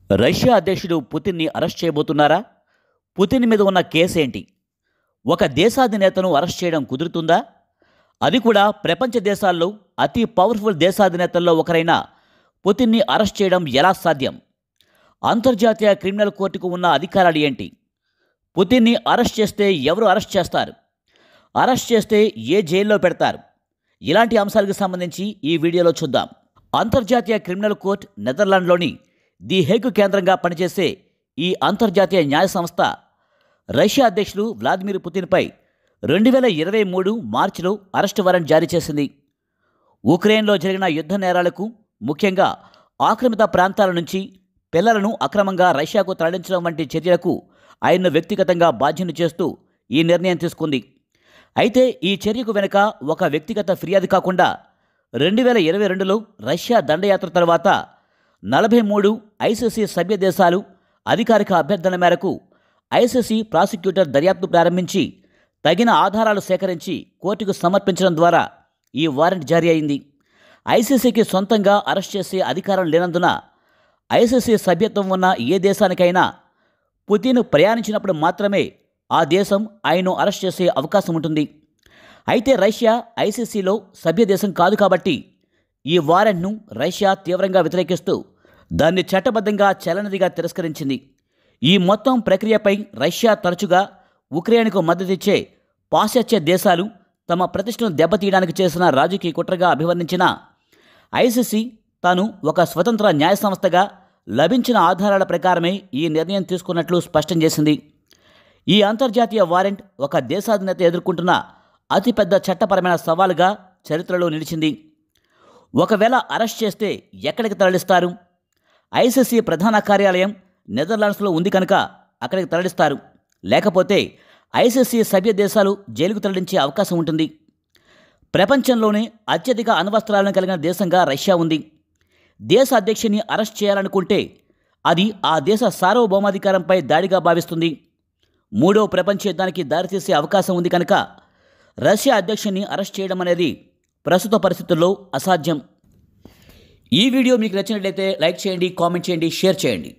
Russia అధ్యక్షుడు పుతిన్ని arrest చేయబోతున్నారా? Putin మీద ఉన్న కేసేంటి? ఒక దేశాధినేతను అరెస్ట్ చేయడం కుదురుతుందా? అది కూడా ప్రపంచ దేశాల్లో అతి పవర్ఫుల్ దేశాధినేతల్లో ఒకరైన పుతిన్ని అరెస్ట్ చేయడం ఎలా సాధ్యం? అంతర్జాతీయ క్రిమినల్ కోర్టుకు ఉన్న అధికారాలు ఏంటి? పుతిన్ని అరెస్ట్ చేస్తే ఎవరు అరెస్ట్ చేస్తారు? అరెస్ట్ చేస్తే ఏ జైల్లో పెడతారు? ఇలాంటి అంశాలకు సంబంధించి ఈ వీడియోలో చూద్దాం. అంతర్జాతీయ క్రిమినల్ కోర్టు నెదర్లాండ్లోని ది హేగ్ కేంద్రంగా పనిచేసే ఈ అంతర్జాతీయ న్యాయ సంస్థ రష్యా అధ్యక్షుడు వ్లాదిమిర్ పుతిన్పై 2023 మార్చిలో అరెస్ట్ వారెంట్ జారీ చేసింది. ఉక్రెయిన్లో జరిగిన యుద్ధ నేరాలకు, ముఖ్యంగా ఆక్రమిత ప్రాంతాల నుంచి పిల్లలను అక్రమంగా రష్యాకు తరలించడం వంటి చర్యలకు ఆయన్ను వ్యక్తిగతంగా బాధ్యుని చేస్తూ ఈ నిర్ణయం తీసుకుంది. అయితే ఈ చర్యకు వెనుక ఒక వ్యక్తిగత ఫిర్యాదు కాకుండా 2022లో రష్యా దండయాత్ర తర్వాత 43 ఐసీసీ సభ్య దేశాలు అధికారిక అభ్యర్థన మేరకు ఐసీసీ ప్రాసిక్యూటర్ దర్యాప్తు ప్రారంభించి తగిన ఆధారాలు సేకరించి కోర్టుకు సమర్పించడం ద్వారా ఈ వారెంట్ జారీ అయింది. ఐసీసీకి సొంతంగా అరెస్ట్ చేసే అధికారం లేనందున ఐసీసీ సభ్యత్వం ఉన్న ఏ దేశానికైనా పుతిన్ ప్రయాణించినప్పుడు మాత్రమే ఆ దేశం ఆయన్ను అరెస్ట్ చేసే అవకాశం ఉంటుంది. అయితే రష్యా ఐసీసీలో సభ్య దేశం కాదు కాబట్టి ఈ వారెంట్ను రష్యా తీవ్రంగా వ్యతిరేకిస్తూ దాన్ని చట్టబద్ధంగా చెల్లనిదిగా తిరస్కరించింది. ఈ మొత్తం ప్రక్రియపై రష్యా తరచుగా ఉక్రెయిన్కు మద్దతిచ్చే పాశ్చాత్య దేశాలు తమ ప్రతిష్టను దెబ్బతీయడానికి చేసిన రాజకీయ కుట్రగా అభివర్ణించిన ఐసీసీ తాను ఒక స్వతంత్ర న్యాయ సంస్థగా లభించిన ఆధారాల ప్రకారమే ఈ నిర్ణయం తీసుకున్నట్లు స్పష్టం చేసింది. ఈ అంతర్జాతీయ వారెంట్ ఒక దేశాధినేత ఎదుర్కొంటున్న అతిపెద్ద చట్టపరమైన సవాలుగా చరిత్రలో నిలిచింది. ఒకవేళ అరెస్ట్ చేస్తే ఎక్కడికి తరలిస్తారు? ఐసీసీ ప్రధాన కార్యాలయం నెదర్లాండ్స్లో ఉంది కనుక అక్కడికి తరలిస్తారు. లేకపోతే ఐసీసీ సభ్య దేశాలు జైలుకు తరలించే అవకాశం ఉంటుంది. ప్రపంచంలోనే అత్యధిక అణ్వస్త్రాలను కలిగిన దేశంగా రష్యా ఉంది. దేశ అధ్యక్షుని అరెస్ట్ చేయాలనుకుంటే అది ఆ దేశ సార్వభౌమాధికారంపై దాడిగా భావిస్తుంది. మూడో ప్రపంచ యుద్ధానికి దారితీసే అవకాశం ఉంది కనుక రష్యా అధ్యక్షుని అరెస్ట్ చేయడం అనేది ప్రస్తుత పరిస్థితుల్లో అసాధ్యం. ఈ వీడియో మీకు నచ్చినట్లయితే లైక్ చేయండి, కామెంట్ చేయండి, షేర్ చేయండి.